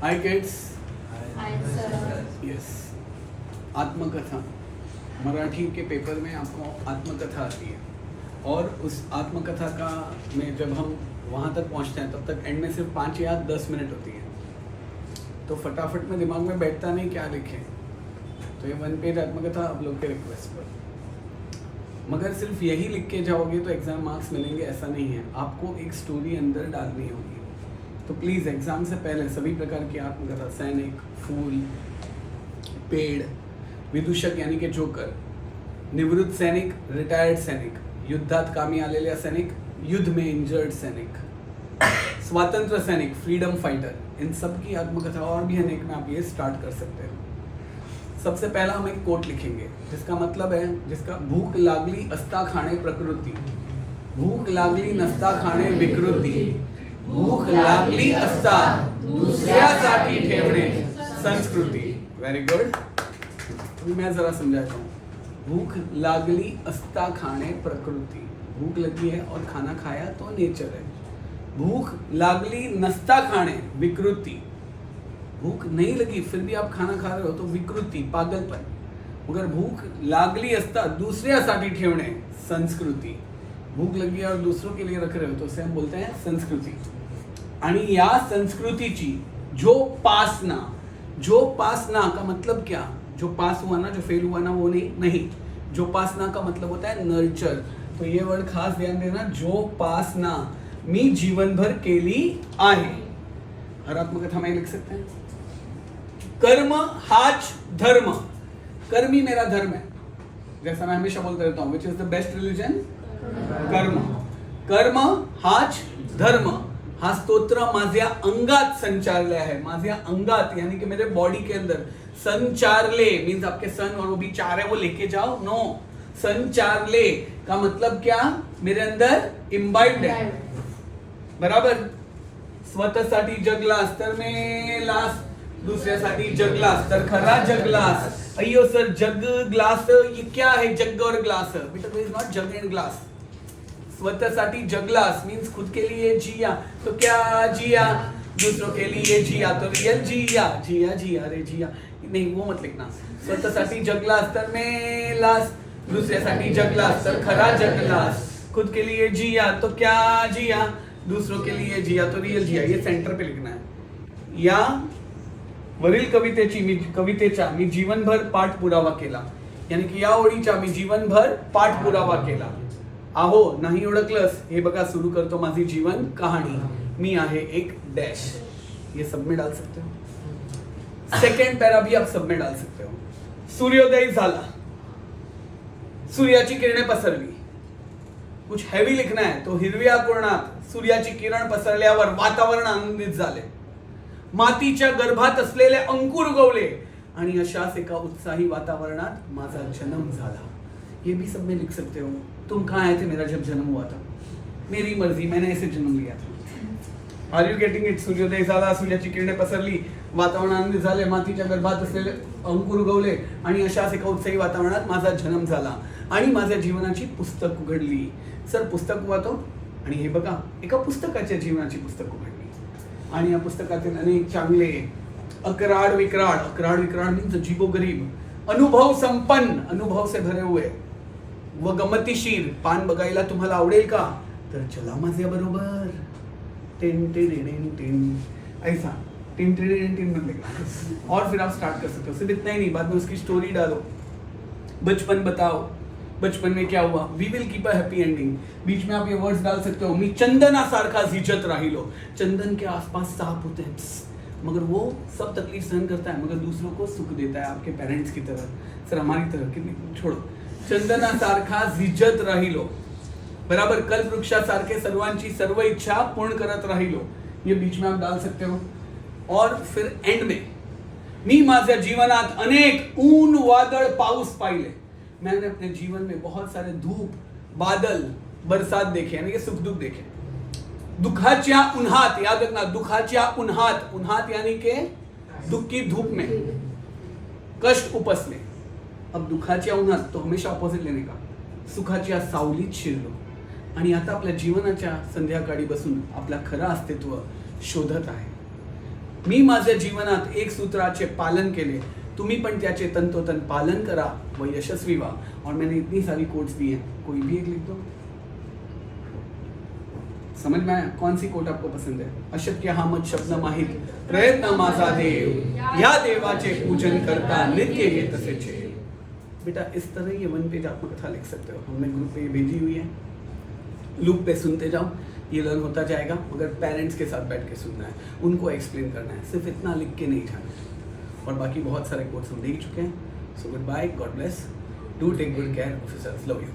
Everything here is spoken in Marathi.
हाय किड्स. Hi sir. यस. आत्मकथा मराठी के पेपर में आपको आत्मकथा आती है और उस आत्मकथा का में जब हम वहाँ तक पहुँचते हैं तब तक एंड में सिर्फ 5 या 10 मिनट होती है. तो फटाफट में दिमाग में बैठता नहीं क्या लिखें. तो ये 1 पेज आत्मकथा आप लोग के रिक्वेस्ट पर. मगर सिर्फ यही लिख के जाओगे तो एग्ज़ाम मार्क्स मिलेंगे ऐसा नहीं है. आपको एक स्टोरी अंदर डालनी होगी. तो प्लीज़ एग्ज़ाम से पहले सभी प्रकार की आत्मकथा, सैनिक, फूल, पेड़, विदूषक यानी कि जोकर, निवृत्त सैनिक, रिटायर्ड सैनिक, युद्धात कामी आलेल्या सैनिक, युद्ध में इंजर्ड सैनिक, स्वातंत्र्य सैनिक, फ्रीडम फाइटर, इन सब की आत्मकथा और भी अनेक में आप ये स्टार्ट कर सकते हो. सबसे पहला हम एक कोट लिखेंगे जिसका मतलब है, जिसका भूख लागली असता खाणे प्रकृती, भूख लागली नसता खाणे विकृती, भूख लागली असता दुसऱ्यासाठी ठेवणे संस्कृती. Very good. अभी मैं जरा समझाता हूँ. भूख लागली असता खाणे प्रकृति, भूख लगी है और खाना खाया तो नेचर है. भूख लागली नसता खाणे विकृति, भूख नहीं लगी फिर भी आप खाना खा रहे हो तो विकृति, पागलपन. मगर भूख लागली असता दुसऱ्यासाठी ठेवणे संस्कृती, भूख लगी और दूसरों के लिए रख रहे हो तो उसे हम बोलते हैं संस्कृती. आणि या संस्कृतीची जोपासना, जोपासना का मतलब क्या? जो पास हुआ ना, जो फेल हुआ ना वो नहीं. जोपासना का मतलब होता है नर्चर. तो ये वर्ड खास ध्यान देना, जोपासना मी जीवनभर केली आहे. हर आत्मकथा में लिख सकते हैं. कर्म हाच धर्म, कर्म ही मेरा धर्म है. जैसा मैं हमेशा बोलते रहता हूँ, which is the best religion? कर्म. कर्म हाच धर्म हा स्तोत्र माझ्या अंगात संचारले आहे. माझ्या अंगात यानी कि मेरे बॉडी के अंदर. संचारले मीन्स आपके सन और वो भी 4 है वो लेके जाओ. नो, संचारले का मतलब क्या? मेरे अंदर इम्बाइब्ड है. बराबर. स्वतःसाठी जगलास तर मेलास, दुसऱ्यासाठी जगलास तर खरा जगलास. अय्यो सर, जग ग्लास ये क्या है? जग और ग्लास बेटा, इज नॉट जग एंड ग्लास. स्वतःसाठी जगलास मीन्स खुद के लिए जिया तो क्या जिया? दूसरों के लिए जिया तो रियल जिया. जिया जिया रे जिया नहीं, वो मत लिखना. स्वतःसाठी जगलास तर मेलास, दुसऱ्यासाठी जगलास तर खरा जगलास. खुद के लिए जिया तो क्या जिया? दूसरों के लिए जिया तो रियल जिया. ये सेंटर पे लिखना है. या वरील कवितेचा मी जीवनभर पाठपुरावा केला, यानी की या ओळीचा मी जीवनभर पाठपुरावा केला. आहो नाही ओळखलंस, हे बघा सुरू करतो माझी जीवन कहाणी. मी आहे एक डैश. ये सब में डाल सकते हो. सेकंड पैरा भी आप सब में डाल सकते हो. सूर्योदय झाला, सूर्याची किरणे पसरली. कुछ हैवी लिखना है तो हिरव्या कोणात सूर्याची किरण पसरल्यावर वातावरण आनंदित झाले. मातीच्या गर्भात असलेले अंकुर उगवले आणि अशाच एका उत्साही वातावरणात माझा जन्म झाला. ये भी सब में लिख सकते हो. तुम कहाँ आए थे मेरा जब जन्म हुआ था? मेरी मर्जी, मैंने ऐसे जन्म लिया था. Are you getting it? सूर्योदय झाला, सूर्याची किरणे पसरली, वातावरण आनंदित झाले, मातीच्या गर्भात असलेले अंकुर उगवले आणि अशाच एका उत्साही वातावरणात माझा जन्म झाला आणि माझ्या जीवनाची पुस्तक उघडली. सर पुस्तक वाचतो आणि हे बघा एका पुस्तकाच्या जीवनाची पुस्तक उघडली आणि या पुस्तकातील अनेक चांगले अकराड विकराड, अकराड विकराड मीन्स अजीबोगरीब, अनुभव संपन्न, अनुभव से भरे हुए व गमतीशीर. पान बघायला तुम्हाला आवडेल का? तर चला माझ्या बरोबर. टिन टिन टिन ऐसा टिन टिन टिन में लिखना और फिर आप स्टार्ट कर सकते हो. सिर्फ इतना ही नहीं, बाद में उसकी स्टोरी डालो. बचपन बताओ, बचपन में क्या हुआ. We will keep a happy ending. बीच में आप ये वर्ड्स डाल सकते हो. मी चंदना सारखा झिजत राहिलो. चंदन के आसपास सांप होते हैं मगर वो सब तकलीफ सहन करता है, मगर दूसरों को सुख देता है, आपके पेरेंट्स की तरह. सर हमारी तरह कितनी छोड़ो. चंदना सारखा झिजत राहिलो. बराबर. कल्पवृक्षासारखे सर्वांची सर्व इच्छा पूर्ण करत राहिलो. ये बीच में आप डाल सकते हो. और फिर एंड में मी माझ्या जीवनात अनेक ऊन वादळ पाऊस पाहिले. मैंने अपने जीवन में बहुत सारे धूप, बादल, बरसात देखे, यानी कि सुख दुख देखे. दुखाच्या उन्हात, याद रखना, दुखाच्या उन्हात, उन्हात यानी के दुख की धूप में कष्ट उपसले. अब दुखाच्या उन्हात तो हमेशा ऑपोजिट लेने का. सुखाच्या सावलीत शिरलो आणि आता आपल्या जीवनाच्या संध्याकाळी बसून आपला खरं अस्तित्व शोधत आहे. मी माझ्या जीवनात एक सूत्राचे पालन केले, तुम्ही पण त्याचे तंतोतन पालन करा व यशस्वी व्हा. और मैंने इतनी सारी कोट्स दी हैं, कोई भी एक लिख दो. समझ में आया? कौन सी कोट आपको पसंद है? अशक्य हा मत शब्द माहित, प्रयत्न माझा देव, या देवाचे पूजन करता नित्य ये तसेचे. बेटा इस तरह ये 1 पेज आत्मकथा लिख सकते हो. हमने ग्रुप पे भेजी हुई है, लूप पे सुनते जाओ, ये लर्न होता जाएगा. मगर पेरेंट्स के साथ बैठ के सुनना है, उनको एक्सप्लेन करना है, सिर्फ इतना लिख के नहीं जाना है. और बाकी बहुत सारे कोर्स हम देख चुके हैं. So goodbye, God bless, do take good care of yourself, love you.